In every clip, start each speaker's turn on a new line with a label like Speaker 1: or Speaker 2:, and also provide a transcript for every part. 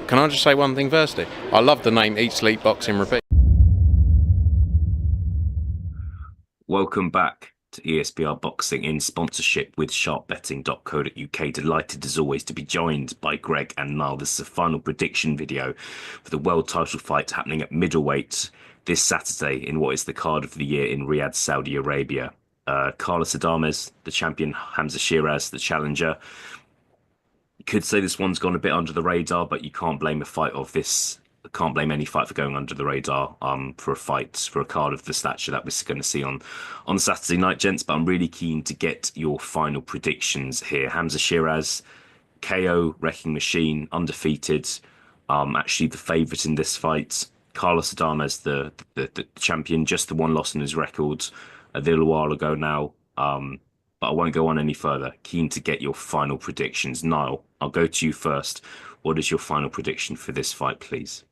Speaker 1: Can I just say one thing firstly? I love the name Eat, Sleep, Boxing, Repeat.
Speaker 2: Welcome back to ESBR Boxing in sponsorship with sharpbetting.co.uk. Delighted as always to be joined by Greg and Niall. This is a final prediction video for the world title fight happening at middleweight this Saturday in what is the card of the year in Riyadh, Saudi Arabia. Carlos Adames, the champion, Hamzah Sheeraz, the challenger. You could say this one's gone a bit under the radar, but you can't blame a fight of this. Can't blame any fight for going under the radar. For a fight for a card of the stature that we're going to see on Saturday night, gents. But I'm really keen to get your final predictions here. Hamzah Sheeraz, KO, wrecking machine, undefeated. Actually the favourite in this fight. Carlos Adames, the champion, just the one loss in his record a little while ago now. But I won't go on any further. Keen to get your final predictions. Niall, I'll go to you first. What is your final prediction for this fight, please?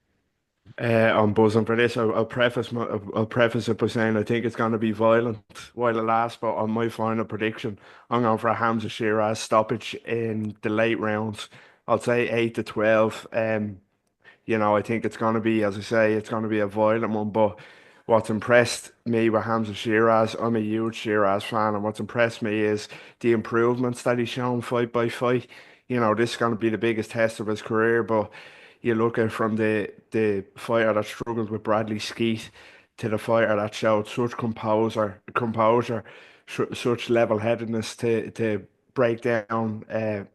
Speaker 3: I'm buzzing for this. I'll preface it by saying I think it's going to be violent while it lasts. But on my final prediction, I'm going for a Hamzah Sheeraz stoppage in the late rounds. I'll say 8 to 12. I think it's going to be, as I say, it's going to be a violent one. But what's impressed me with Hamzah Sheeraz, I'm a huge Sheeraz fan, and what's impressed me is the improvements that he's shown fight by fight. This is going to be the biggest test of his career, but you look at from the fighter that struggled with Bradley Skeet to the fighter that showed such composure, such level-headedness to break down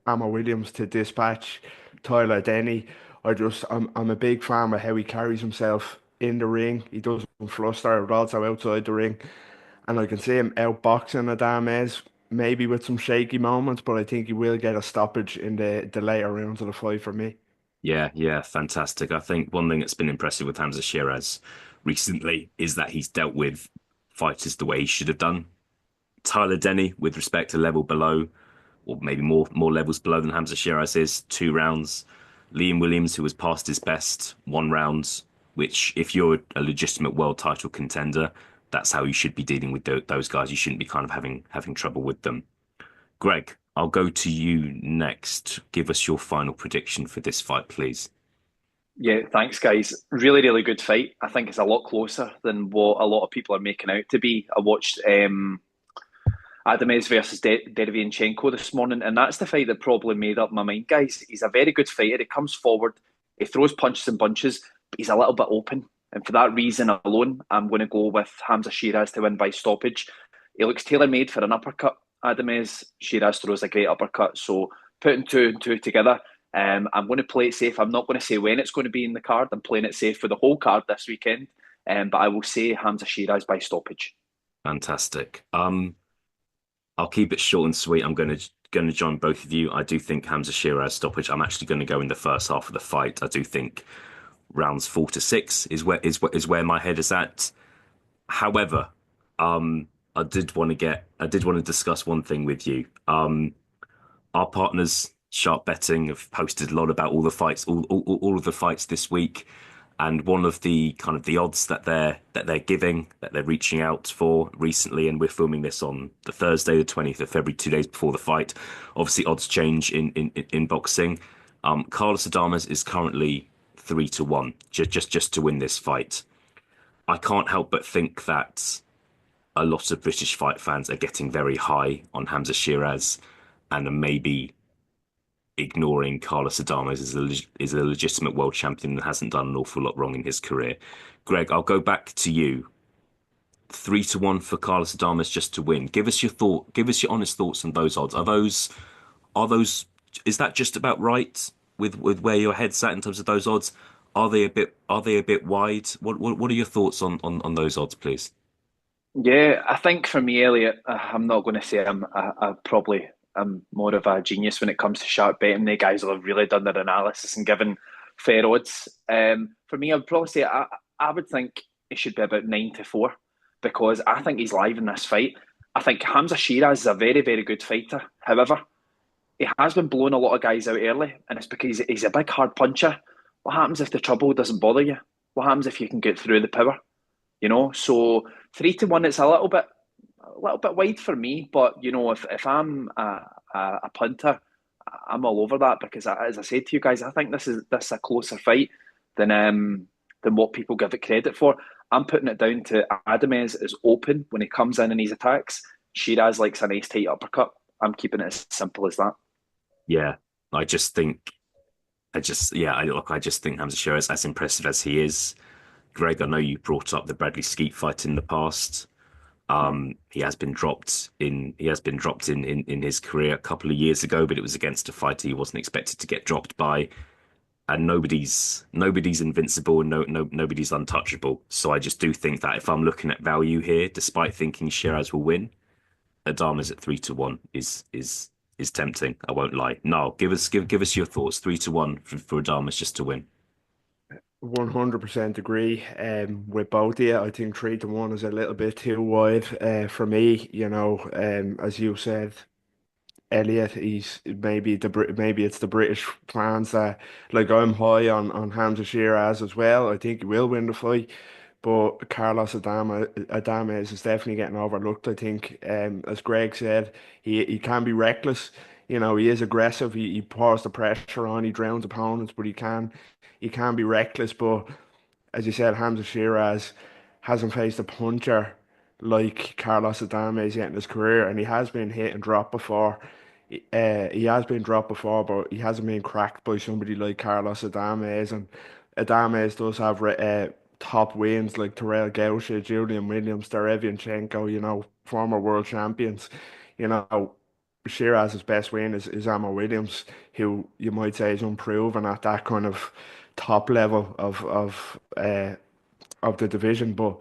Speaker 3: Amma Williams, to dispatch Tyler Denny. I'm a big fan of how he carries himself in the ring. He doesn't fluster, but also outside the ring. And I can see him outboxing ADAMES, maybe with some shaky moments, but I think he will get a stoppage in the later rounds of the fight for me.
Speaker 2: Yeah, fantastic. I think one thing that's been impressive with Hamzah Sheeraz recently is that he's dealt with fighters the way he should have done. Tyler Denny, with respect to level below, or maybe more levels below than Hamzah Sheeraz is, 2 rounds. Liam Williams, who was past his best, 1 round, which if you're a legitimate world title contender, that's how you should be dealing with those guys. You shouldn't be kind of having trouble with them. Greg, I'll go to you next. Give us your final prediction for this fight, please.
Speaker 4: Yeah, thanks, guys. Really, really good fight. I think it's a lot closer than what a lot of people are making out to be. I watched Adames versus Derevyanchenko this morning, and that's the fight that probably made up my mind, guys. He's a very good fighter. He comes forward, he throws punches and bunches, but he's a little bit open. And for that reason alone, I'm going to go with Hamzah Sheeraz to win by stoppage. He looks tailor-made for an uppercut. Adames, Sheeraz throws a great uppercut. So putting two and two together, I'm going to play it safe. I'm not going to say when it's going to be in the card. I'm playing it safe for the whole card this weekend. But I will say Hamzah Sheeraz by stoppage.
Speaker 2: Fantastic. I'll keep it short and sweet. I'm going to join both of you. I do think Hamzah Sheeraz stoppage. I'm actually going to go in the first half of the fight. I do think rounds 4 to 6 is where my head is at. However, I did want to discuss one thing with you. Our partners, Sharp Betting, have posted a lot about all the fights, all of the fights this week, and one of the kind of the odds that they're giving, that they're reaching out for recently, and we're filming this on the Thursday, the 20th of February, 2 days before the fight. Obviously, odds change in boxing. Carlos Adames is currently 3 to 1, just to win this fight. I can't help but think that a lot of British fight fans are getting very high on Hamzah Sheeraz and are maybe ignoring Carlos Adames as a legitimate world champion that hasn't done an awful lot wrong in his career. Greg, I'll go back to you. 3 to 1 for Carlos Adames just to win. Give us your honest thoughts on those odds. Is that just about right with where your head's at in terms of those odds? Are they a bit wide? What are your thoughts on those odds, please?
Speaker 4: Yeah, I think for me, Elliot, I'm not going to say I'm more of a genius when it comes to sharp betting. The guys will have really done their analysis and given fair odds. For me, I'd probably say I would think it should be about 9 to 4 because I think he's live in this fight. I think Hamzah Sheeraz is a very, very good fighter. However, he has been blowing a lot of guys out early, and it's because he's a big hard puncher. What happens if the trouble doesn't bother you? What happens if you can get through the power? So 3 to 1, it's a little bit wide for me. But if I'm a punter, I'm all over that because, as I said to you guys, I think this is a closer fight than what people give it credit for. I'm putting it down to ADAMES is open when he comes in and his attacks. Sheraz likes a nice tight uppercut. I'm keeping it as simple as that.
Speaker 2: Yeah, I just think, I just think Hamzah Sheraz, as impressive as he is. Greg, I know you brought up the Bradley Skeet fight in the past. He has been dropped in his career a couple of years ago, but it was against a fighter he wasn't expected to get dropped by. And nobody's invincible and nobody's untouchable. So I just do think that if I'm looking at value here, despite thinking Sheraz will win, Adames at 3-1 is tempting. I won't lie. No, give us your thoughts. 3-1 for Adames just to win.
Speaker 3: 100% agree with both of you. I think 3-1 is a little bit too wide for me. As you said, Elliot, he's maybe it's the British fans that like I'm high on Hamza Sheeraz as well. I think he will win the fight, but Carlos Adames is definitely getting overlooked. I think, as Greg said, he can be reckless. He is aggressive. He pours the pressure on. He drowns opponents, but he can be reckless. But as you said, Hamza Sheeraz hasn't faced a puncher like Carlos Adames yet in his career, and he has been hit and dropped before. He has been dropped before, but he hasn't been cracked by somebody like Carlos Adames. And Adames does have top wins like Terrell Gausha, Julian Williams, Derevianchenko, former world champions. You know, Shiraz's best win is Ammo Williams, who you might say is unproven at that kind of top level of the division. But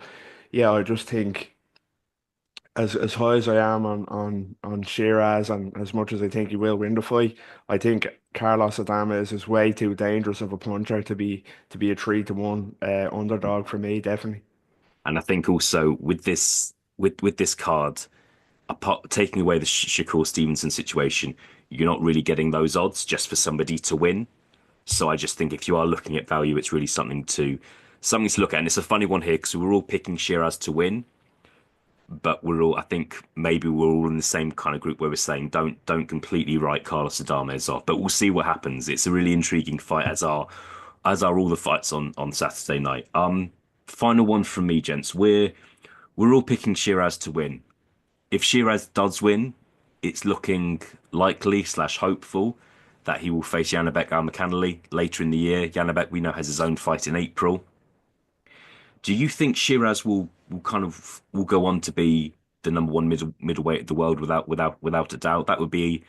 Speaker 3: yeah, I just think as high as I am on Sheraz and as much as I think he will win the fight, I think Carlos Adames is way too dangerous of a puncher to be a 3-1 underdog for me, definitely.
Speaker 2: And I think also with this card, apart taking away the Shakur Stevenson situation, you're not really getting those odds just for somebody to win. So I just think if you are looking at value, it's really something to look at. And it's a funny one here because we're all picking Sheraz to win, but I think maybe we're all in the same kind of group where we're saying don't completely write Carlos Adames off. But we'll see what happens. It's a really intriguing fight, as are all the fights on Saturday night. Final one from me, gents. We're all picking Sheraz to win. If Sheraz does win, it's looking likely / hopeful that he will face Janabek Al-Makhanali later in the year. Janabek, we know, has his own fight in April. Do you think Sheraz will go on to be the number one middleweight of the world without a doubt? That would be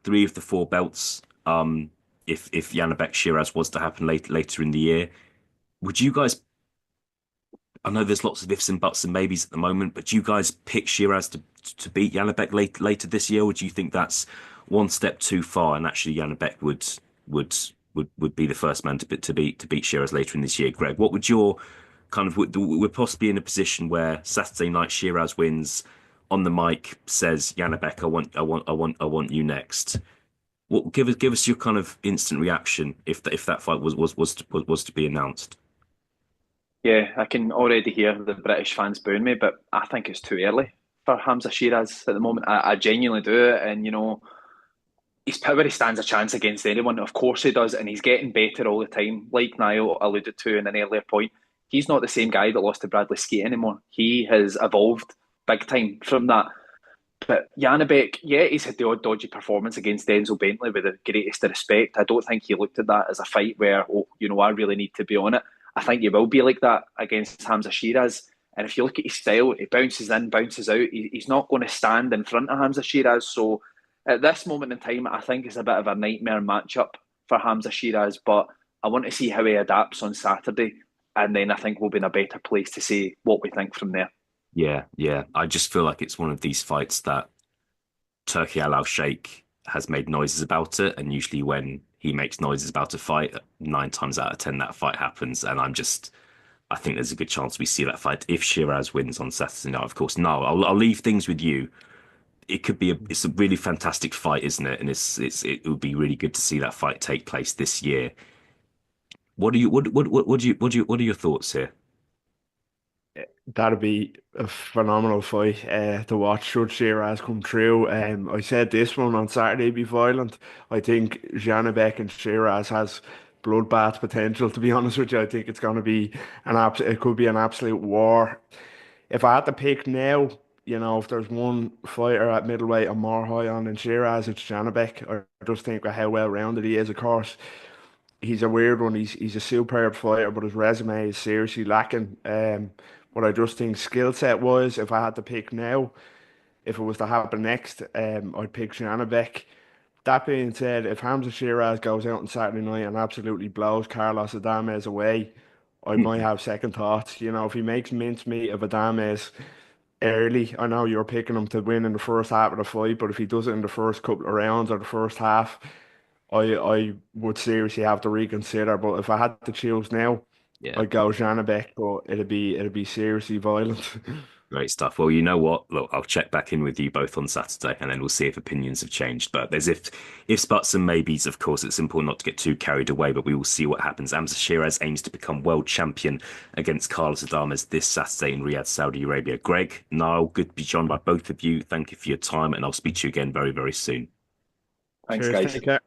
Speaker 2: 3 of the 4 belts. If Janabek Sheraz was to happen later in the year, would you guys? I know there's lots of ifs and buts and maybes at the moment, but do you guys pick Sheraz to beat Janabek later this year, or do you think that's one step too far and actually Janabek would be the first man to beat Sheraz later in this year? Greg, what would your we're possibly in a position where Saturday night Sheraz wins, on the mic says Janabek, I want you next. What give us your kind of instant reaction if that fight was to be announced?
Speaker 4: Yeah, I can already hear the British fans booing me, but I think it's too early for Hamzah Sheeraz at the moment. I genuinely do, and his power, he stands a chance against anyone. Of course he does, and he's getting better all the time. Like Niall alluded to in an earlier point, he's not the same guy that lost to Bradley Skeet anymore. He has evolved big time from that. But Janabek, yeah, he's had the odd dodgy performance against Denzel Bentley with the greatest of respect. I don't think he looked at that as a fight where, I really need to be on it. I think he will be like that against Hamzah Sheeraz. And if you look at his style, he bounces in, bounces out. He's not going to stand in front of Hamzah Sheeraz. So at this moment in time, I think it's a bit of a nightmare matchup for Hamzah Sheeraz. But I want to see how he adapts on Saturday. And then I think we'll be in a better place to say what we think from there.
Speaker 2: Yeah. I just feel like it's one of these fights that Turki Al-Sheikh has made noises about it. And usually when he makes noises about a fight, 9 times out of 10, that fight happens. And I think there's a good chance we see that fight if Sheraz wins on Saturday night. Of course, no, I'll leave things with you. It's a really fantastic fight, isn't it? And it would be really good to see that fight take place this year. What are your thoughts here?
Speaker 3: That'd be a phenomenal fight to watch should Sheraz come through. I said this one on Saturday be violent. I think Janabek and Sheraz has bloodbath potential, to be honest with you. I think it's going to be it could be an absolute war. If I had to pick now, if there's one fighter at middleweight I'm more high on than Sheraz, it's Janabek. I just think with how well rounded he is, of course. He's a weird one. He's a superb fighter, but his resume is seriously lacking. But I just think skill set wise, if I had to pick now, if it was to happen next, I'd pick Shanabek. That being said, if Hamzah Sheeraz goes out on Saturday night and absolutely blows Carlos Adames away, I might have second thoughts. If he makes mincemeat of Adames early, I know you're picking him to win in the first half of the fight, but if he does it in the first couple of rounds or the first half, I would seriously have to reconsider. But if I had to choose now,
Speaker 2: Yeah.
Speaker 3: I'd go Janabek, but it'd be seriously violent.
Speaker 2: Great stuff. Well, you know what? Look, I'll check back in with you both on Saturday, and then we'll see if opinions have changed. But there's ifs, buts, and maybes. Of course, it's important not to get too carried away, but we will see what happens. Hamzah Sheeraz aims to become world champion against Carlos Adames this Saturday in Riyadh, Saudi Arabia. Greg, Niall, good to be joined by both of you. Thank you for your time, and I'll speak to you again very, very soon.
Speaker 4: Thanks,
Speaker 3: Cheers,
Speaker 4: guys.
Speaker 3: take care.